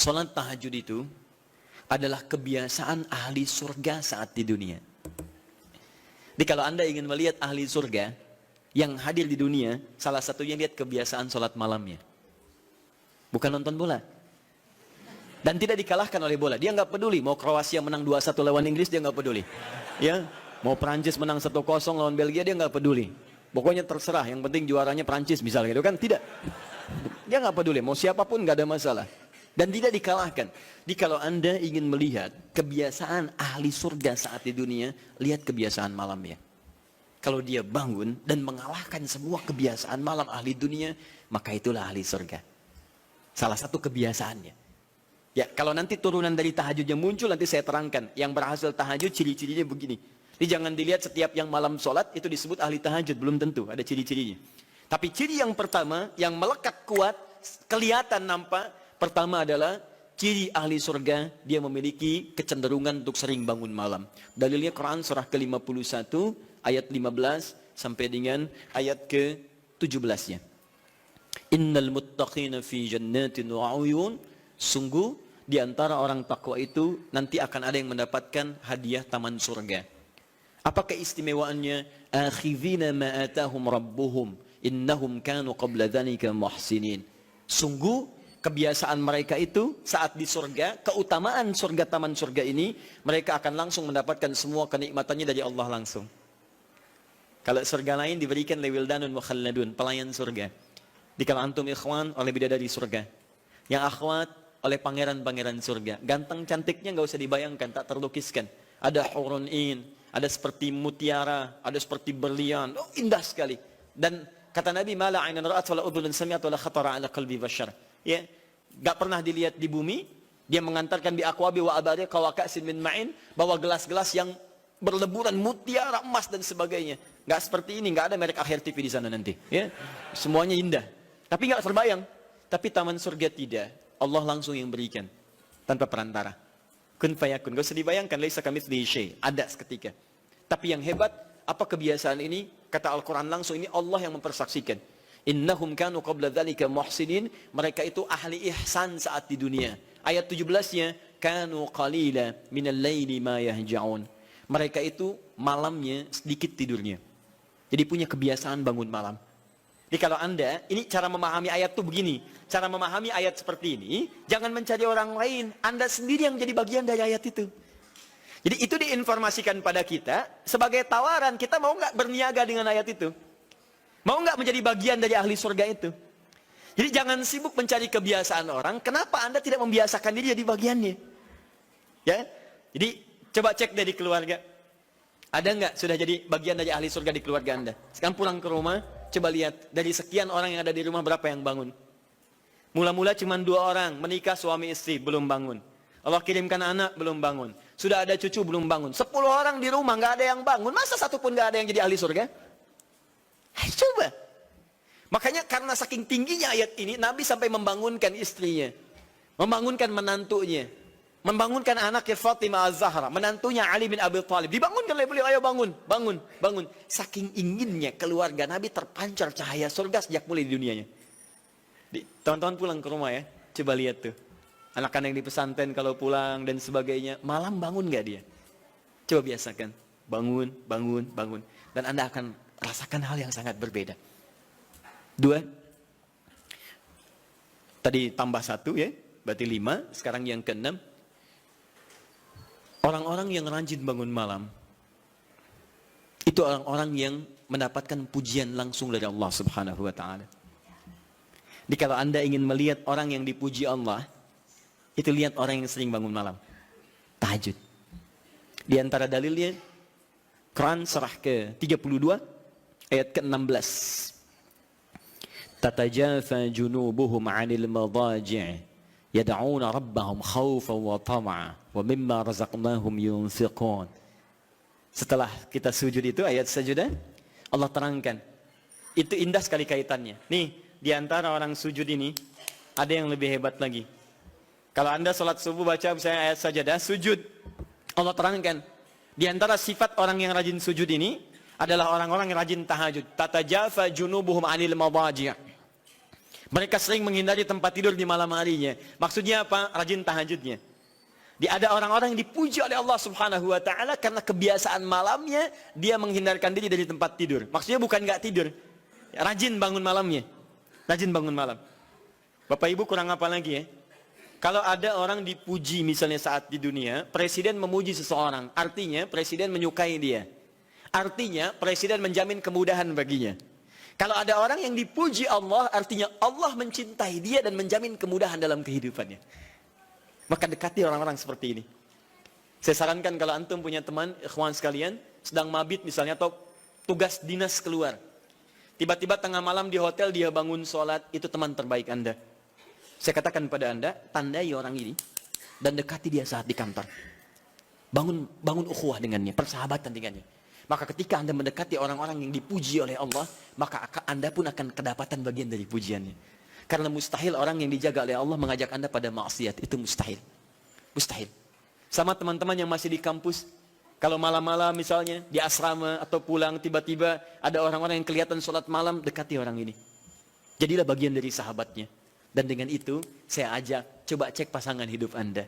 Salat tahajud itu adalah kebiasaan ahli surga saat di dunia. Jadi kalau Anda ingin melihat ahli surga yang hadir di dunia, salah satunya lihat kebiasaan salat malamnya. Bukan nonton bola. Dan tidak dikalahkan oleh bola. Dia nggak peduli. Mau Kroasia menang 2-1 lawan Inggris, dia nggak peduli. Ya, mau Prancis menang 1-0 lawan Belgia, dia nggak peduli. Pokoknya terserah. Yang penting juaranya Prancis misalnya, gitu kan? Tidak. Dia nggak peduli. Mau siapapun nggak ada masalah. Dan tidak dikalahkan. Jadi kalau Anda ingin melihat kebiasaan ahli surga saat di dunia, lihat kebiasaan malamnya. Kalau dia bangun dan mengalahkan semua kebiasaan malam ahli dunia, maka itulah ahli surga. Salah satu kebiasaannya. Ya, kalau nanti turunan dari tahajud yang muncul, nanti saya terangkan. Yang berhasil tahajud, ciri-cirinya begini. Jadi jangan dilihat setiap yang malam sholat, itu disebut ahli tahajud. Belum tentu, ada ciri-cirinya. Tapi ciri yang pertama, yang melekat kuat, kelihatan nampak, pertama adalah ciri ahli surga, dia memiliki kecenderungan untuk sering bangun malam. Dalilnya Quran surah ke-51, ayat 15, sampai dengan ayat ke-17-nya. Innal muttaqina fi jannatin wa uyun. Sungguh di antara orang takwa itu nanti akan ada yang mendapatkan hadiah taman surga. Apa keistimewaannya? Akhidhina ma atahum rabbuhum innahum kanu qabla dzalika muhsinin. Sungguh kebiasaan mereka itu saat di surga, keutamaan surga taman surga ini, mereka akan langsung mendapatkan semua kenikmatannya dari Allah langsung. Kalau surga lain diberikan lewildanun mukhalladun, pelayan surga. Di kalau antum ikhwan oleh bidadari surga, yang akhwat oleh pangeran-pangeran surga. Ganteng cantiknya nggak usah dibayangkan, tak terlukiskan. Ada hurun in, ada seperti mutiara, ada seperti berlian. Oh, indah sekali. Dan kata Nabi, mala ainan ra'at wala udhun sami'at wala khatara ala qalbi bashar. Ya, nggak pernah dilihat di bumi. Dia mengantarkan bi aqwabi wa abari qawaqasin min ma'in, bawa gelas-gelas yang berleburan mutiara, emas dan sebagainya. Nggak seperti ini, nggak ada merek Akhir TV di sana nanti. Ya, semuanya indah. Tapi nggak terbayang. Tapi taman surga tidak. Allah langsung yang berikan. Tanpa perantara. Kun fayakun. Gak usah dibayangkan. Laisa kamitslihi syai'. Ada seketika. Tapi yang hebat, apa kebiasaan ini? Kata Al-Quran langsung, ini Allah yang mempersaksikan. Innahum kanu qabla dzalika muhsinin. Mereka itu ahli ihsan saat di dunia. Ayat 17-nya. Kanu qalila minal laili ma yahja'un. Mereka itu malamnya sedikit tidurnya. Jadi punya kebiasaan bangun malam. Jadi kalau Anda, ini cara memahami ayat itu begini. Cara memahami ayat seperti ini, jangan mencari orang lain. Anda sendiri yang jadi bagian dari ayat itu. Jadi itu diinformasikan pada kita, sebagai tawaran, kita mau nggak berniaga dengan ayat itu? Mau nggak menjadi bagian dari ahli surga itu? Jadi jangan sibuk mencari kebiasaan orang, kenapa Anda tidak membiasakan diri jadi bagiannya? Ya, jadi coba cek dari keluarga. Ada nggak sudah jadi bagian dari ahli surga di keluarga Anda? Sekarang pulang ke rumah, coba lihat, dari sekian orang yang ada di rumah, berapa yang bangun? Mula-mula cuma 2 orang, menikah suami istri, belum bangun. Allah kirimkan anak, belum bangun. Sudah ada cucu, belum bangun. 10 orang di rumah, nggak ada yang bangun. Masa satu pun nggak ada yang jadi ahli surga? Coba. Makanya karena saking tingginya ayat ini, Nabi sampai membangunkan istrinya. Membangunkan menantunya. Membangunkan anaknya Fatimah Az-Zahra, menantunya Ali bin Abi Thalib. Dibangunkan oleh beliau, ayo bangun, bangun, bangun. Saking inginnya keluarga Nabi terpancar cahaya surga sejak mulai di dunianya. Teman-teman pulang ke rumah ya, coba lihat tuh. Anak-anak yang di pesantren kalau pulang dan sebagainya, malam bangun gak dia? Coba biasakan, bangun, bangun, bangun. Dan Anda akan rasakan hal yang sangat berbeda. 2. Tadi tambah 1 ya, berarti 5. Sekarang yang ke-6. Orang-orang yang rajin bangun malam, itu orang-orang yang mendapatkan pujian langsung dari Allah Subhanahu wa ta'ala. Jadi kalau Anda ingin melihat orang yang dipuji Allah, itu lihat orang yang sering bangun malam. Tahajud. Di antara dalilnya, Quran surah ke-32, ayat ke-16. Tatajafa junubuhum 'anil madaji' yad'una rabbahum khawfan wa tama'a wa mimma razaqnahum yunfiqun. Setelah kita sujud itu ayat sajudah, Allah terangkan. Itu indah sekali kaitannya. Nih, di antara orang sujud ini ada yang lebih hebat lagi. Kalau Anda salat subuh baca misalnya ayat sajadah, sujud. Allah terangkan. Di antara sifat orang yang rajin sujud ini adalah orang-orang yang rajin tahajud. Tatajafa junubuhum 'anil madaji'. Mereka sering menghindari tempat tidur di malam harinya. Maksudnya apa? Rajin tahajudnya. Ada orang-orang yang dipuji oleh Allah Subhanahu wa taala karena kebiasaan malamnya dia menghindarkan diri dari tempat tidur. Maksudnya bukan nggak tidur. Rajin bangun malamnya. Rajin bangun malam. Bapak Ibu kurang apa lagi ya? Kalau ada orang dipuji misalnya saat di dunia, presiden memuji seseorang, artinya presiden menyukai dia. Artinya presiden menjamin kemudahan baginya. Kalau ada orang yang dipuji Allah, artinya Allah mencintai dia dan menjamin kemudahan dalam kehidupannya. Maka dekati orang-orang seperti ini. Saya sarankan kalau antum punya teman, ikhwan sekalian, sedang mabit misalnya atau tugas dinas keluar. Tiba-tiba tengah malam di hotel dia bangun sholat, itu teman terbaik Anda. Saya katakan pada Anda, tandai orang ini dan dekati dia saat di kantor. Bangun ukhuwah dengannya, persahabatan dengannya. Maka ketika Anda mendekati orang-orang yang dipuji oleh Allah, maka Anda pun akan kedapatan bagian dari pujiannya. Karena mustahil orang yang dijaga oleh Allah mengajak Anda pada maksiat. Itu mustahil. Mustahil. Sama teman-teman yang masih di kampus, kalau malam-malam misalnya di asrama atau pulang tiba-tiba ada orang-orang yang kelihatan sholat malam, dekati orang ini. Jadilah bagian dari sahabatnya. Dan dengan itu saya ajak, coba cek pasangan hidup Anda.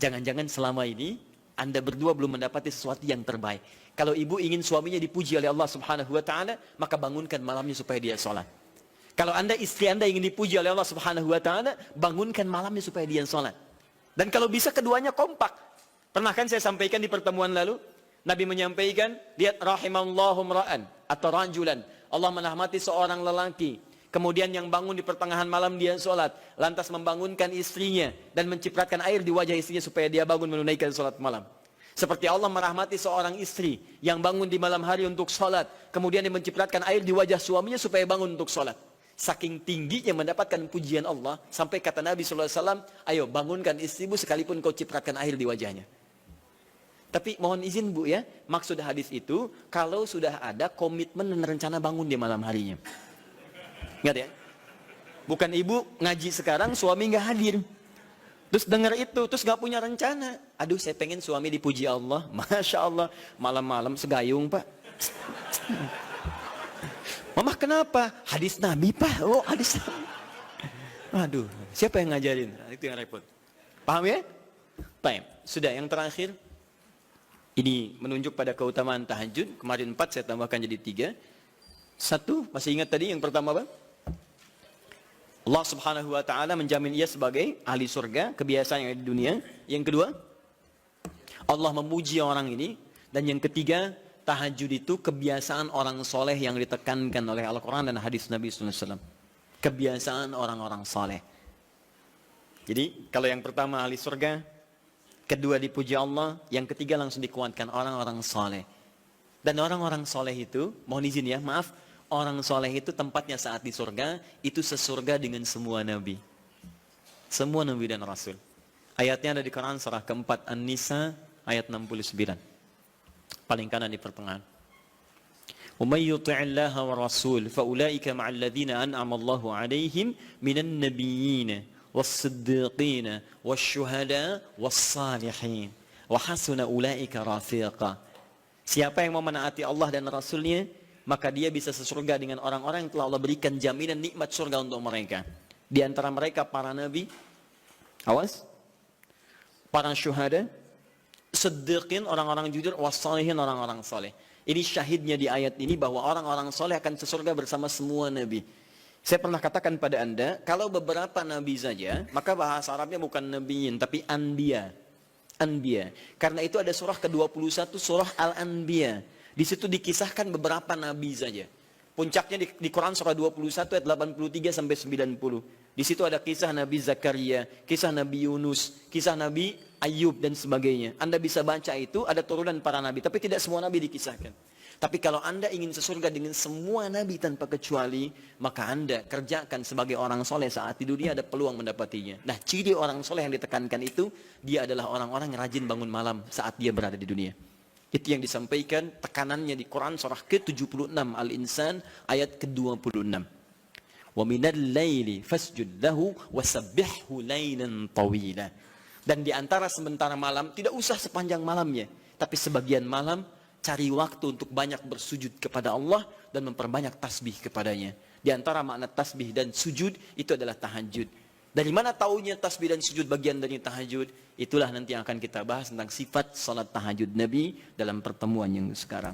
Jangan-jangan selama ini Anda berdua belum mendapati sesuatu yang terbaik. Kalau ibu ingin suaminya dipuji oleh Allah Subhanahu wa taala, maka bangunkan malamnya supaya dia sholat. Kalau istri Anda ingin dipuji oleh Allah Subhanahu wa taala, bangunkan malamnya supaya dia sholat. Dan kalau bisa keduanya kompak. Pernah kan saya sampaikan di pertemuan lalu, Nabi menyampaikan, lihat rahimallahu ra'an atau rajulan. Allah merahmati seorang lelaki. Kemudian yang bangun di pertengahan malam dia sholat. Lantas membangunkan istrinya dan mencipratkan air di wajah istrinya supaya dia bangun menunaikan sholat malam. Seperti Allah merahmati seorang istri yang bangun di malam hari untuk sholat. Kemudian dia mencipratkan air di wajah suaminya supaya bangun untuk sholat. Saking tingginya mendapatkan pujian Allah. Sampai kata Nabi SAW, ayo bangunkan istrimu sekalipun kau cipratkan air di wajahnya. Tapi mohon izin Bu ya, maksud hadis itu kalau sudah ada komitmen dan rencana bangun di malam harinya. Ingat ya? Bukan ibu ngaji sekarang suami nggak hadir. Terus dengar itu, terus gak punya rencana. Aduh saya pengen suami dipuji Allah. Masya Allah, malam-malam segayung Pak. Mama kenapa? Hadis Nabi Pak. Oh hadis Nabi. Aduh, siapa yang ngajarin? Itu yang repot. Paham ya? Baik, sudah yang terakhir. Ini menunjuk pada keutamaan tahajud. Kemarin 4, saya tambahkan jadi 3. 1, masih ingat tadi yang pertama apa? Allah Subhanahu wa taala menjamin ia sebagai ahli surga, kebiasaan yang ada di dunia. Yang kedua, Allah memuji orang ini. Dan yang ketiga, tahajud itu kebiasaan orang soleh yang ditekankan oleh Al-Quran dan hadis Nabi SAW. Kebiasaan orang-orang soleh. Jadi kalau yang pertama ahli surga, kedua dipuji Allah, yang ketiga langsung dikuatkan orang-orang soleh. Dan orang-orang soleh itu, mohon izin ya, maaf, orang soleh itu tempatnya saat di surga, itu sesurga dengan semua nabi. Semua nabi dan rasul. Ayatnya ada di Quran surah keempat An-Nisa ayat 69. Paling kanan di pertengahan. وَمَنْ يُطِعِ اللَّهَ وَرَسُولَهُ فَأُولَئِكَ مَعَ الَّذِينَ أَنْعَمَ اللَّهُ عَلَيْهِمْ مِنَ النَّبِيِّينَ وَالصِّدِّيقِينَ وَالشُّهَدَاءِ وَالصَّالِحِينَ وَحَسُنَ أُولَئِكَ رَفِيقًا. Siapa yang mau menaati Allah dan Rasulnya, maka dia bisa sesurga dengan orang-orang yang telah Allah berikan jaminan nikmat surga untuk mereka. Di antara mereka para nabi, awas, para syuhada, siddiqin, orang-orang jujur, wassalihin, orang-orang saleh. Ini syahidnya di ayat ini bahwa orang-orang saleh akan sesurga bersama semua nabi. Saya pernah katakan pada Anda, kalau beberapa nabi saja, maka bahasa Arabnya bukan nabiyin, tapi anbiya. Anbiya. Karena itu ada surah ke-21, surah Al-Anbiya. Di situ dikisahkan beberapa nabi saja. Puncaknya di Quran surah 21 ayat 83 sampai 90. Di situ ada kisah Nabi Zakaria, kisah Nabi Yunus, kisah Nabi Ayub dan sebagainya. Anda bisa baca itu, ada turunan para nabi, tapi tidak semua nabi dikisahkan. Tapi kalau Anda ingin sesurga dengan semua nabi tanpa kecuali, maka Anda kerjakan sebagai orang soleh saat di dunia, ada peluang mendapatinya. Nah, ciri orang soleh yang ditekankan itu, dia adalah orang-orang yang rajin bangun malam saat dia berada di dunia. Itu yang disampaikan tekanannya di Quran surah ke-76 Al-Insan ayat ke-26. Wa minal laili fasjud lahu wasabbihhu lailan tawila. Dan di antara sementara malam, tidak usah sepanjang malamnya, tapi sebagian malam cari waktu untuk banyak bersujud kepada Allah dan memperbanyak tasbih kepadanya. Di antara makna tasbih dan sujud itu adalah tahajud. Dari mana taunya tasbih dan sujud bagian dari tahajud? Itulah nanti yang akan kita bahas tentang sifat salat tahajud Nabi dalam pertemuan yang sekarang.